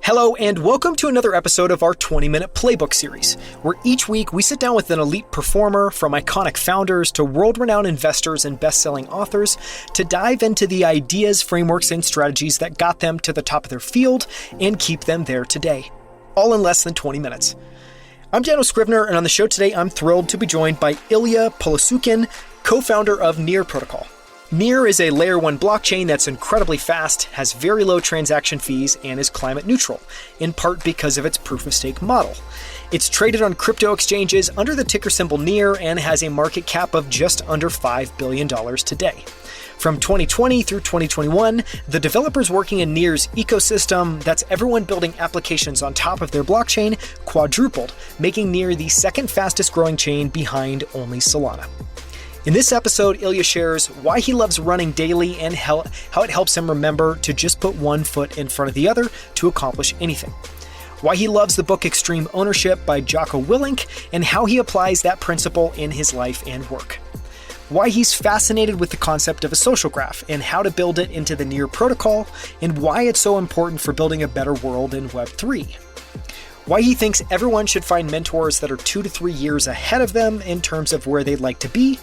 Hello, and welcome to another episode of our 20-minute Playbook series, where each week we sit down with an elite performer, from iconic founders to world-renowned investors and best-selling authors, to dive into the ideas, frameworks, and strategies that got them to the top of their field and keep them there today, all in less than 20 minutes. I'm Daniel Scrivner, and on the show today, I'm thrilled to be joined by Illia Polosukhin, co-founder of Near Protocol. Near is a layer 1 blockchain that's incredibly fast, has very low transaction fees, and is climate neutral, in part because of its proof-of-stake model. It's traded on crypto exchanges under the ticker symbol Near and has a market cap of just under $5 billion today. From 2020 through 2021, the developers working in Near's ecosystem, that's everyone building applications on top of their blockchain, quadrupled, making Near the second fastest growing chain behind only Solana. In this episode, Illia shares why he loves running daily and how it helps him remember to just put one foot in front of the other to accomplish anything. Why he loves the book Extreme Ownership by Jocko Willink and how he applies that principle in his life and work. Why he's fascinated with the concept of a social graph and how to build it into the Near protocol, and why it's so important for building a better world in Web3. Why he thinks everyone should find mentors that are 2 to 3 years ahead of them in terms of where they'd like to be,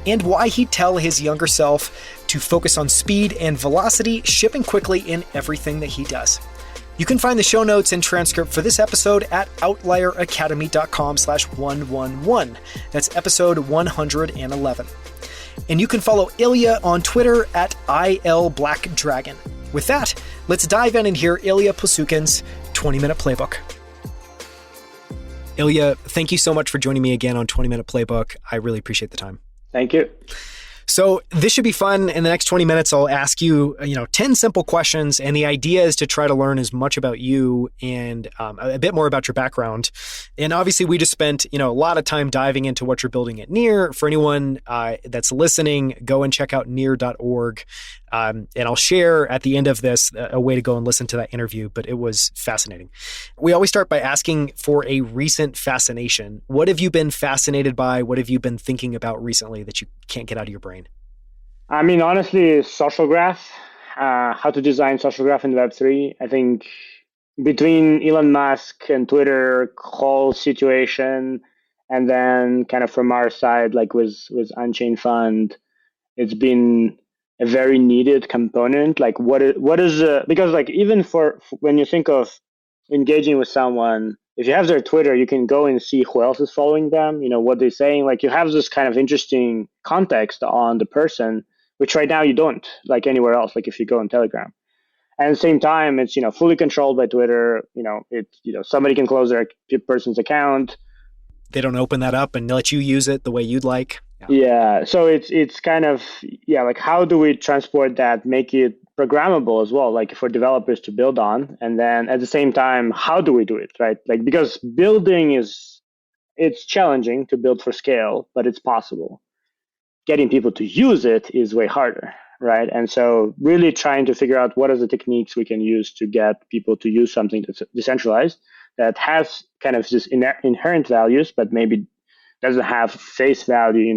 and why he'd tell his younger self to focus on speed and velocity, shipping quickly in everything that he does. You can find the show notes and transcript for this episode at outlieracademy.com/111. That's episode 111. And you can follow Illia on Twitter at ILBlackDragon. With that, let's dive in and hear Illia Polosukhin's 20-minute playbook. Illia, thank you so much for joining me again on 20-minute playbook. I really appreciate the time. Thank you. So this should be fun. In the next 20 minutes, I'll ask you, 10 simple questions. And the idea is to try to learn as much about you and a bit more about your background. And obviously, we just spent, a lot of time diving into what you're building at Near. For anyone that's listening, go and check out near.org. And I'll share at the end of this a way to go and listen to that interview, but it was fascinating. We always start by asking for a recent fascination. What have you been fascinated by? What have you been thinking about recently that you can't get out of your brain? I mean, honestly, social graph, how to design social graph in Web3. I think between Elon Musk and Twitter whole situation, and then kind of from our side, like with Unchain Fund, it's been a very needed component. Like what is because like even for when you think of engaging with someone, if you have their Twitter, you can go and see who else is following them, what they're saying. Like you have this kind of interesting context on the person, which right now you don't like anywhere else. Like if you go on Telegram, and at the same time, it's fully controlled by Twitter. Somebody can close their person's account. They don't open that up and let you use it the way you'd like. Yeah. So it's kind of, like how do we transport that, make it programmable as well, like for developers to build on. And then at the same time, how do we do it, right? Like, because building it's challenging to build for scale, but it's possible. Getting people to use it is way harder, right? And so really trying to figure out what are the techniques we can use to get people to use something that's decentralized, that has kind of this inherent values, but maybe doesn't have face value,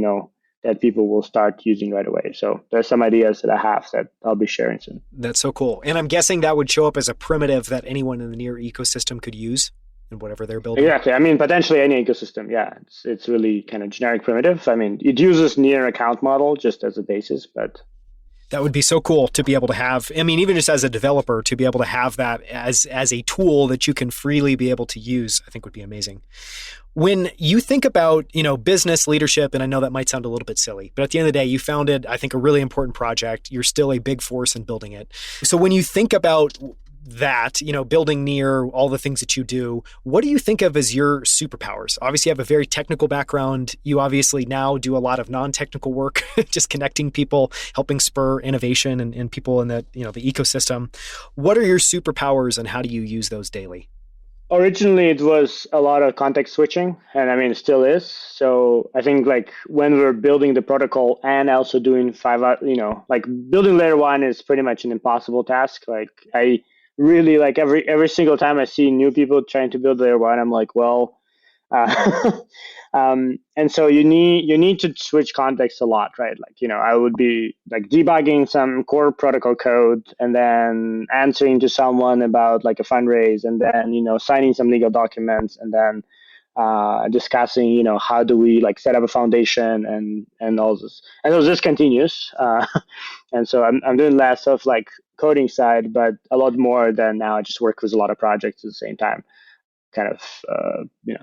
that people will start using right away. So there's some ideas that I have that I'll be sharing soon. That's so cool. And I'm guessing that would show up as a primitive that anyone in the Near ecosystem could use in whatever they're building. Exactly. I mean, potentially any ecosystem. Yeah, it's really kind of generic primitive. I mean, it uses Near account model just as a basis, but that would be so cool to be able to have. I mean, even just as a developer, to be able to have that as a tool that you can freely be able to use, I think would be amazing. When you think about, business leadership, and I know that might sound a little bit silly, but at the end of the day, you founded, I think, a really important project. You're still a big force in building it. So when you think about that, building Near, all the things that you do, what do you think of as your superpowers? Obviously, you have a very technical background. You obviously now do a lot of non-technical work, just connecting people, helping spur innovation and people in the ecosystem. What are your superpowers and how do you use those daily? Originally, it was a lot of context switching, and I mean, it still is. So I think like when we're building the protocol and also doing like building layer 1 is pretty much an impossible task. Like I really like every single time I see new people trying to build layer 1, I'm like, well, And so you need to switch context a lot, right? Like, I would be like debugging some core protocol code and then answering to someone about like a fundraise, and then signing some legal documents, and then discussing how do we like set up a foundation and all this. And so this continues. And so I'm doing less of like coding side, but a lot more than now. I just work with a lot of projects at the same time, kind of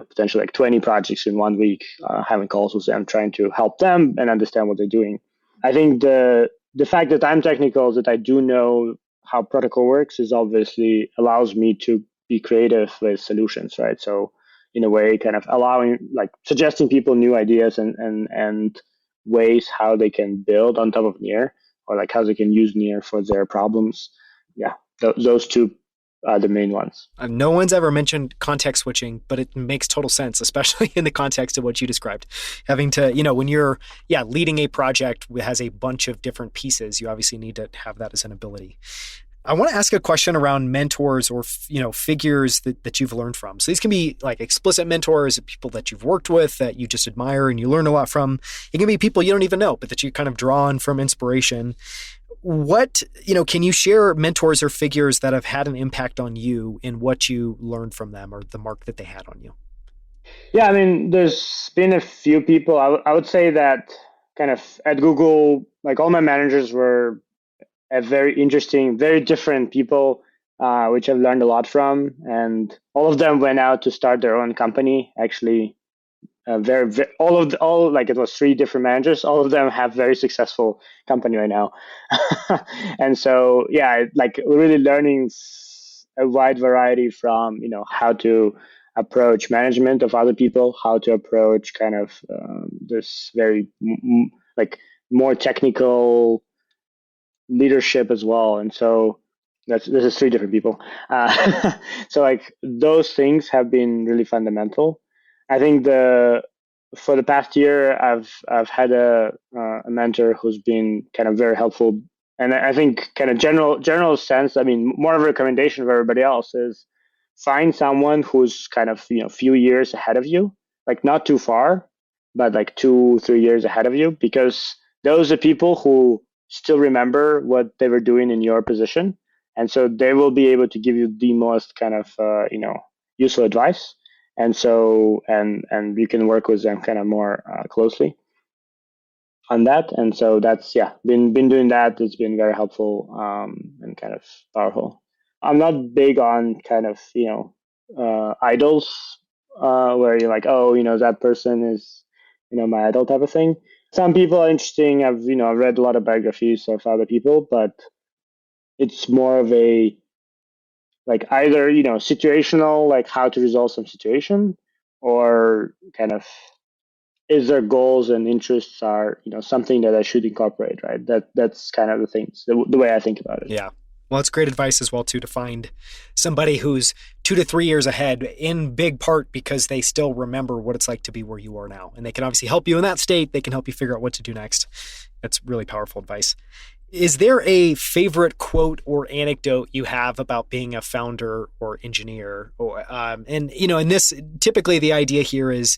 potentially like 20 projects in 1 week, having calls with them, trying to help them and understand what they're doing. I think the fact that I'm technical, that I do know how protocol works, is obviously allows me to be creative with solutions, right? So in a way, kind of allowing, like, suggesting people new ideas and ways how they can build on top of Near, or like how they can use Near for their problems. Yeah, those two are the main ones. No one's ever mentioned context switching, but it makes total sense, especially in the context of what you described. Having to, when you're, leading a project that has a bunch of different pieces, you obviously need to have that as an ability. I want to ask a question around mentors or, figures that you've learned from. So these can be like explicit mentors, people that you've worked with that you just admire and you learn a lot from. It can be people you don't even know, but that you kind of draw on from inspiration. What, can you share mentors or figures that have had an impact on you in what you learned from them or the mark that they had on you? Yeah, I mean, there's been a few people. I would say that kind of at Google, like all my managers were a very interesting, very different people, which I've learned a lot from. And all of them went out to start their own company. Actually, all like it was three different managers. All of them have very successful company right now. And so, yeah, like really learning a wide variety from how to approach management of other people, how to approach kind of this very like more technical leadership as well. And so this is three different people. So like those things have been really fundamental. I think for the past year, I've had a mentor who's been kind of very helpful, and I think kind of general sense. I mean, more of a recommendation for everybody else is find someone who's kind of few years ahead of you, like not too far, but like 2-3 years ahead of you, because those are people who still remember what they were doing in your position, and so they will be able to give you the most kind of useful advice. And so and you can work with them kind of more closely on that. And so that's been doing that. It's been very helpful and kind of powerful. I'm not big on kind of idols where you're like, oh, that person is my idol type of thing. Some people are interesting. I've read a lot of biographies of other people, but it's more of a like either situational, like how to resolve some situation, or kind of is their goals and interests are something that I should incorporate, right? That's kind of the things, the way I think about it. Yeah. Well, it's great advice as well, too, to find somebody who's 2 to 3 years ahead, in big part because they still remember what it's like to be where you are now. And they can obviously help you in that state. They can help you figure out what to do next. That's really powerful advice. Is there a favorite quote or anecdote you have about being a founder or engineer? Or, and in this, typically the idea here is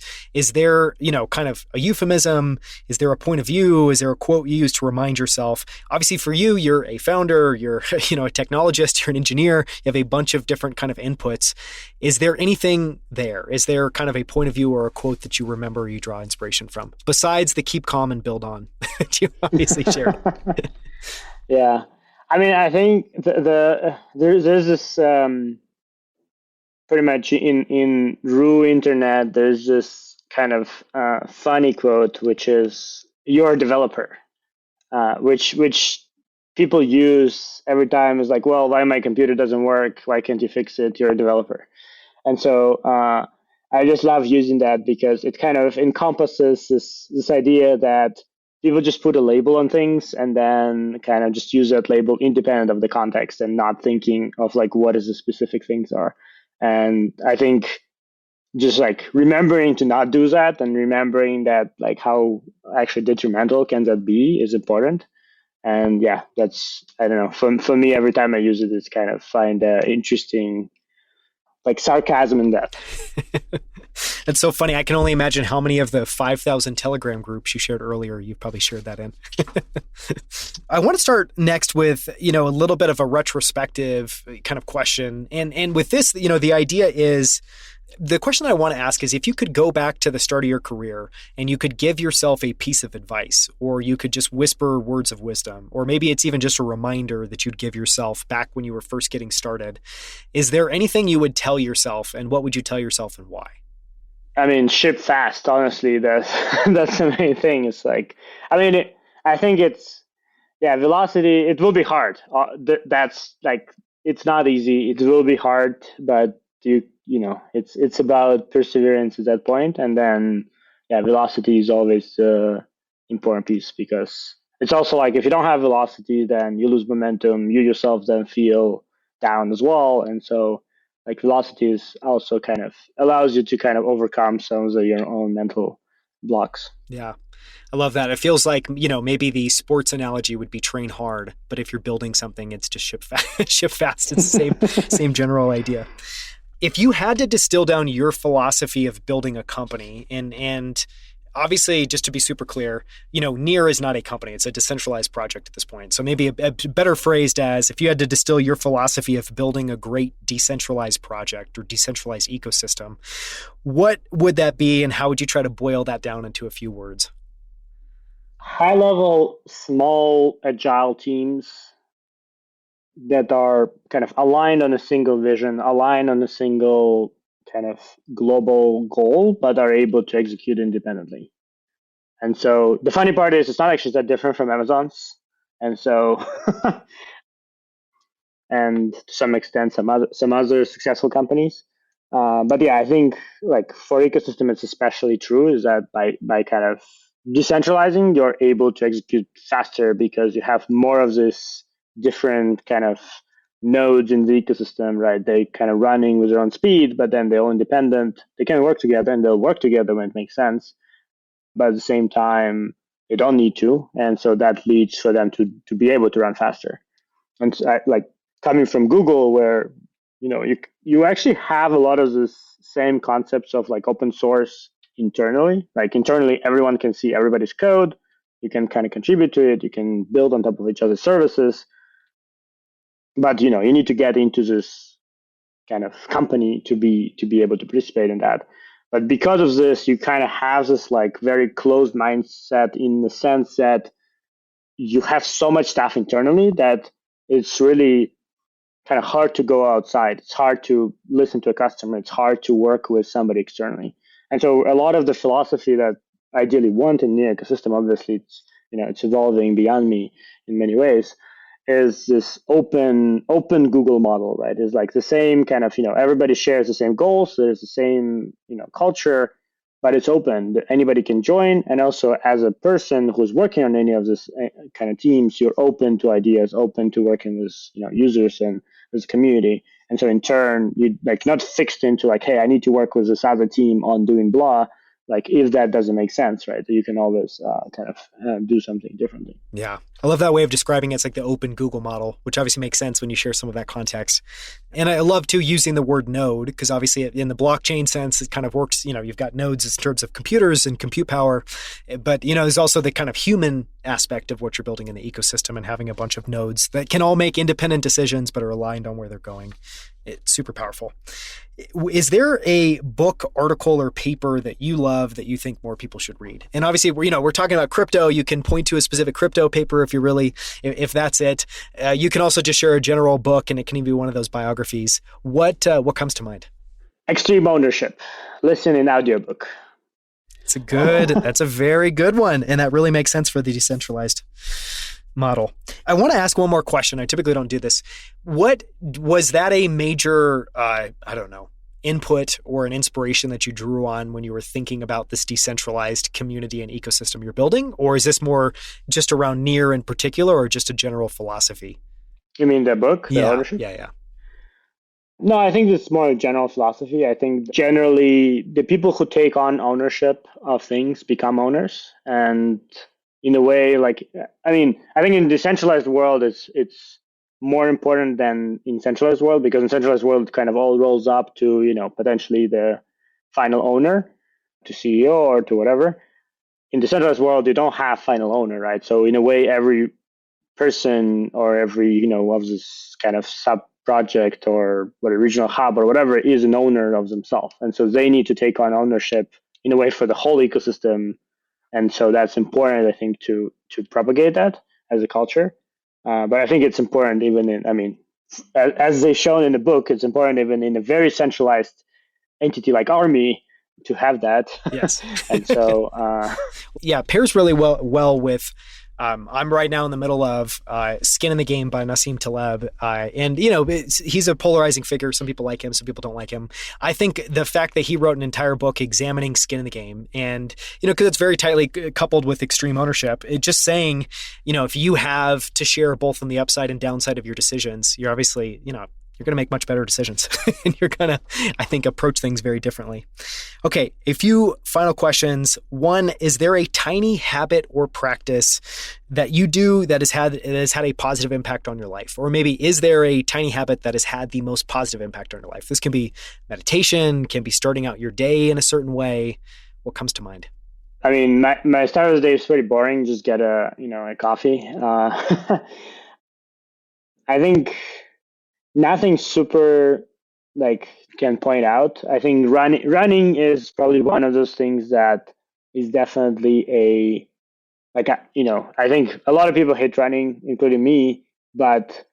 there, kind of a euphemism? Is there a point of view? Is there a quote you use to remind yourself? Obviously for you, you're a founder, you're, a technologist, you're an engineer, you have a bunch of different kind of inputs. Is there anything there? Is there kind of a point of view or a quote that you remember or you draw inspiration from, besides the keep calm and build on that you obviously shared? Yeah, I mean, I think there's this pretty much in Rue internet. There's this kind of funny quote, which is "You're a developer," which people use every time. Is like, well, why my computer doesn't work? Why can't you fix it? You're a developer. And so I just love using that because it kind of encompasses this idea that people just put a label on things and then kind of just use that label independent of the context and not thinking of like what is the specific things are. And I think just like remembering to not do that and remembering that like how actually detrimental can that be is important. And yeah, that's, I don't know, for me, every time I use it, it's kind of find interesting like sarcasm in that. It's so funny. I can only imagine how many of the 5,000 Telegram groups you shared earlier, you've probably shared that in. I want to start next with, a little bit of a retrospective kind of question. And with this, the idea is, the question that I want to ask is, if you could go back to the start of your career and you could give yourself a piece of advice, or you could just whisper words of wisdom, or maybe it's even just a reminder that you'd give yourself back when you were first getting started, is there anything you would tell yourself, and what would you tell yourself and why? I mean, ship fast, honestly, that's that's the main thing. It's like, I think velocity, it will be hard. That's like, it's not easy. It will be hard, but it's about perseverance at that point. And then, velocity is always the important piece, because it's also like, if you don't have velocity, then you lose momentum. You yourself then feel down as well. And so, like, velocity is also kind of allows you to kind of overcome some of your own mental blocks. Yeah. I love that. It feels like, maybe the sports analogy would be train hard, but if you're building something, it's just ship fast. Ship fast. It's the same general idea. If you had to distill down your philosophy of building a company, and obviously, just to be super clear, Near is not a company. It's a decentralized project at this point. So maybe a better phrased as, if you had to distill your philosophy of building a great decentralized project or decentralized ecosystem, what would that be, and how would you try to boil that down into a few words? High level, small, agile teams that are kind of aligned on a single vision, aligned on a single kind of global goal, but are able to execute independently. And so the funny part is, it's not actually that different from Amazon's. And so, and to some extent, some other successful companies. But yeah, I think, like, for ecosystem, it's especially true, is that by kind of decentralizing, you're able to execute faster, because you have more of this different kind of nodes in the ecosystem, right? They kind of running with their own speed, but then they're all independent. They can work together, and they'll work together when it makes sense. But at the same time, they don't need to. And so that leads for them to be able to run faster. And so like, coming from Google, where, you actually have a lot of this same concepts of, like, open source internally. Like, internally, everyone can see everybody's code. You can kind of contribute to it. You can build on top of each other's services. But, you need to get into this kind of company to be able to participate in that. But because of this, you kind of have this, like, very closed mindset, in the sense that you have so much stuff internally that it's really kind of hard to go outside. It's hard to listen to a customer. It's hard to work with somebody externally. And so a lot of the philosophy that I ideally want in the ecosystem, obviously, it's evolving beyond me in many ways, is this open Google model, right? It's like the same kind of, everybody shares the same goals. There's the same, culture, but it's open. Anybody can join. And also, as a person who's working on any of this kind of teams, you're open to ideas, open to working with, users and this community. And so in turn, you, like, not fixed into, like, hey, I need to work with this other team on doing blah. Like, if that doesn't make sense, right? You can always kind of do something differently. Yeah. I love that way of describing it. It's like the open Google model, which obviously makes sense when you share some of that context. And I love, too, using the word node, because obviously in the blockchain sense, it kind of works, you've got nodes in terms of computers and compute power. But, there's also the kind of human aspect of what you're building in the ecosystem, and having a bunch of nodes that can all make independent decisions, but are aligned on where they're going. It's super powerful. Is there a book, article, or paper that you love that you think more people should read? And obviously, we're talking about crypto. You can point to a specific crypto paper if that's it. You can also just share a general book, and it can even be one of those biographies. What comes to mind? Extreme Ownership. Listen in audiobook. That's a very good one. And that really makes sense for the decentralized model. I want to ask one more question. I typically don't do this. What was that a major, input or an inspiration that you drew on when you were thinking about this decentralized community and ecosystem you're building? Or is this more just around Near in particular, or just a general philosophy? You mean the book? Yeah. Ownership? Yeah. No, I think it's more a general philosophy. I think generally the people who take on ownership of things become owners. And in a way, like, I think in decentralized world, it's more important than in centralized world, because in centralized world, it kind of all rolls up to, potentially the final owner. to CEO or to whatever. In the decentralized world, you don't have final owner, right? So in a way, every person or every, of this kind of sub project or what a regional hub or whatever is an owner of themselves. And so they need to take on ownership in a way for the whole ecosystem. And so that's important, I think, to propagate that as a culture. But I think it's important even in, as they shown in the book, it's important even in a very centralized entity like Army to have that. Yes. And so, yeah, pairs really well with. I'm right now in the middle of Skin in the Game by Nassim Taleb. And, he's a polarizing figure. Some people like him, some people don't like him. I think the fact that he wrote an entire book examining skin in the game and, because it's very tightly coupled with extreme ownership, it just saying, if you have to share both on the upside and downside of your decisions, you're obviously, you're going to make much better decisions and you're going to, I think, approach things very differently. Okay, a few final questions. One, is there a tiny habit or practice that you do that has had a positive impact on your life? Or maybe is there a tiny habit that has had the most positive impact on your life? This can be meditation, can be starting out your day in a certain way. What comes to mind? My start of the day is pretty boring. Just get a coffee. I think nothing super can point out. I think running is probably one of those things that is definitely I think a lot of people hate running, including me, but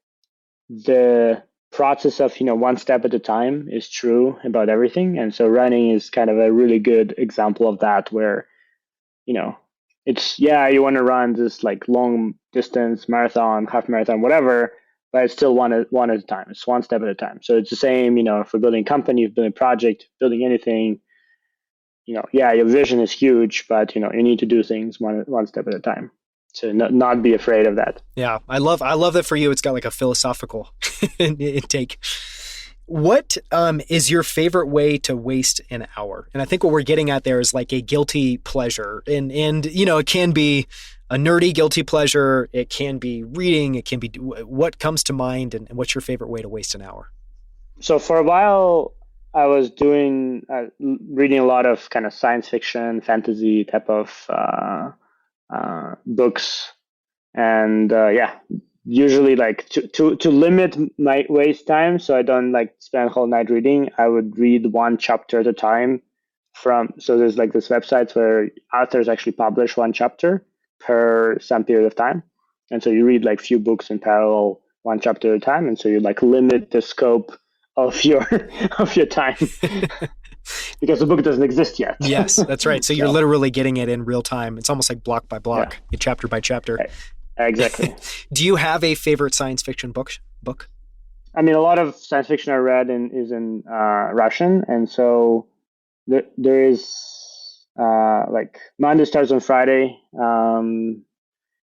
the process of one step at a time is true about everything. And so running is kind of a really good example of that, where it's you want to run this long distance marathon, half marathon, whatever, but it's still one at a time. It's one step at a time. So it's the same, if we're building a company, building a project, building anything, your vision is huge, but you need to do things one step at a time. So not be afraid of that. Yeah, I love that for you. It's got like a philosophical intake. What is your favorite way to waste an hour? And I think what we're getting at there is like a guilty pleasure, and it can be a nerdy guilty pleasure. It can be reading. It can be what comes to mind, and what's your favorite way to waste an hour? So for a while, I was reading a lot of kind of science fiction, fantasy type of books, and usually to limit my waste time, so I don't spend a whole night reading. I would read one chapter at a time. So there's this websites where authors actually publish one chapter per some period of time, and so you read few books in parallel, one chapter at a time, and so you limit the scope of your time because the book doesn't exist yet. Yes, that's right. So you're literally getting it in real time. It's almost like block by block, chapter by chapter. Right. Exactly. Do you have a favorite science fiction book? A lot of science fiction I read is in Russian, and so there is Monday Starts on Friday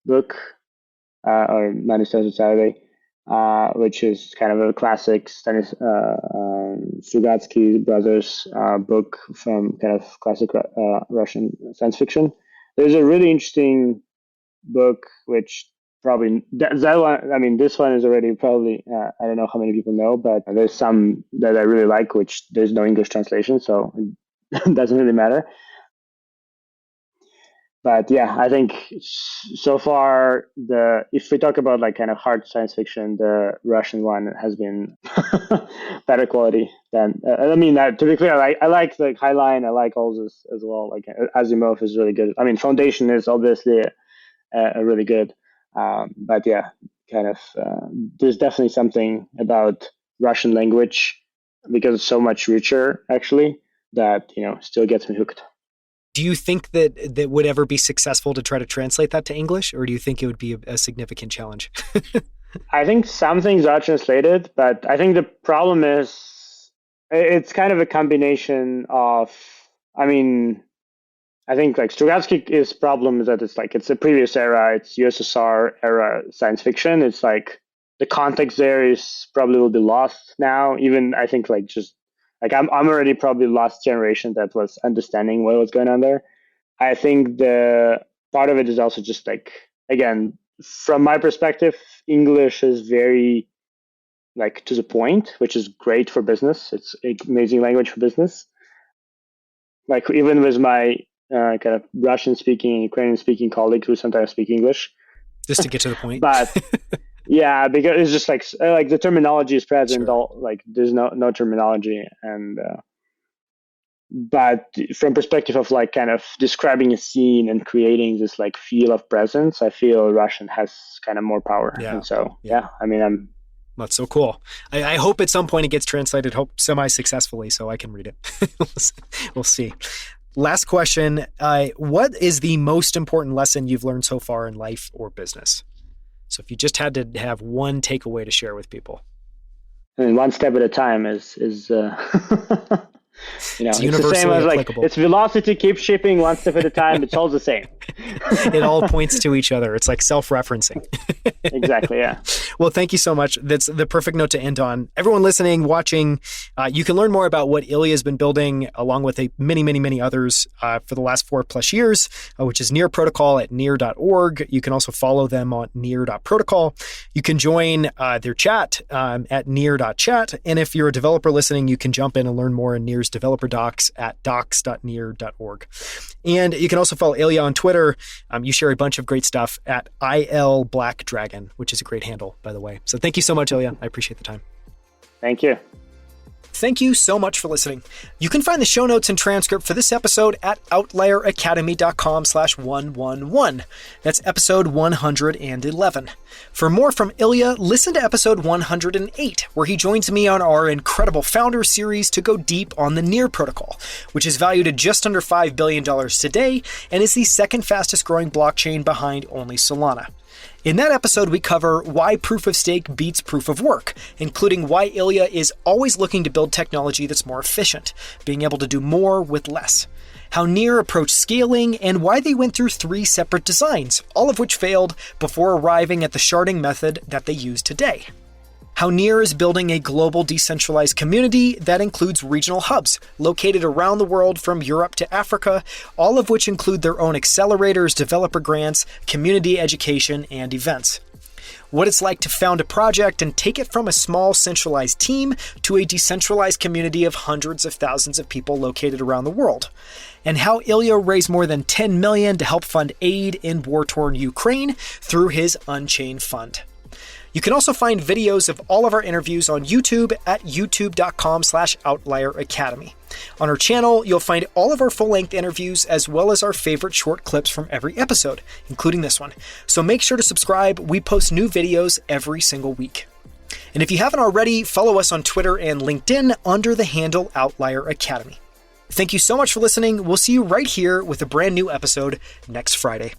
book, or Monday Starts on Saturday, which is kind of a classic Strugatsky brothers book from kind of classic Russian science fiction. There's a really interesting book, which probably that one. This one is already probably I don't know how many people know, but there's some that I really like, which there's no English translation, so it doesn't really matter. But yeah, I think so far if we talk about kind of hard science fiction, the Russian one has been better quality than. To be clear, I like Highline. I like all this as well. Asimov is really good. Foundation is obviously a really good. But yeah, kind of there's definitely something about Russian language, because it's so much richer actually, that still gets me hooked. Do you think that would ever be successful to try to translate that to English, or do you think it would be a significant challenge? I think some things are translated, but I think the problem is it's kind of a combination of, I think Strugatsky's problem is that it's a previous era, it's USSR era science fiction. It's the context there is probably will be lost now. Even I think I'm already probably last generation that was understanding what was going on there. I think the part of it is also just again, from my perspective, English is very to the point, which is great for business. It's an amazing language for business. Like even with my kind of Russian-speaking, Ukrainian-speaking colleagues who sometimes speak English. Just to get to the point. But yeah, because it's just like the terminology is present. Sure. Like there's no terminology, and but from perspective of like kind of describing a scene and creating this like feel of presence, I feel Russian has kind of more power. Yeah. And so I mean, that's so cool. I hope at some point it gets translated, hope semi-successfully, so I can read it. We'll see. Last question. What is the most important lesson you've learned so far in life or business? So if you just had to have one takeaway to share with people. I mean, one step at a time is it's the same as like it's velocity, keep shipping one step at a time. It's all the same. It all points to each other. It's like self-referencing. Exactly. Yeah. Well, thank you so much. That's the perfect note to end on. Everyone listening, watching, you can learn more about what Illia has been building along with many others for the last 4+ years, which is Near Protocol at near.org. You can also follow them on near.protocol. You can join their chat at near.chat. And if you're a developer listening, you can jump in and learn more in Near's developer docs at docs.near.org. And you can also follow Illia on Twitter. You share a bunch of great stuff at ilblackdragon, which is a great handle, by the way. So thank you so much, Illia. I appreciate the time. Thank you. Thank you so much for listening. You can find the show notes and transcript for this episode at outlieracademy.com/111. That's episode 111. For more from Illia, listen to episode 108, where he joins me on our incredible founder series to go deep on the Near Protocol, which is valued at just under $5 billion today and is the second fastest growing blockchain behind only Solana. In that episode, we cover why proof of stake beats proof of work, including why Illia is always looking to build technology that's more efficient, being able to do more with less, how Near approached scaling, and why they went through 3 separate designs, all of which failed before arriving at the sharding method that they use today. How Near is building a global decentralized community that includes regional hubs located around the world from Europe to Africa, all of which include their own accelerators, developer grants, community education, and events. What it's like to found a project and take it from a small centralized team to a decentralized community of hundreds of thousands of people located around the world. And how Illia raised more than $10 million to help fund aid in war-torn Ukraine through his Unchain fund. You can also find videos of all of our interviews on YouTube at youtube.com/outlieracademy. On our channel, you'll find all of our full-length interviews as well as our favorite short clips from every episode, including this one. So make sure to subscribe. We post new videos every single week. And if you haven't already, follow us on Twitter and LinkedIn under the handle Outlier Academy. Thank you so much for listening. We'll see you right here with a brand new episode next Friday.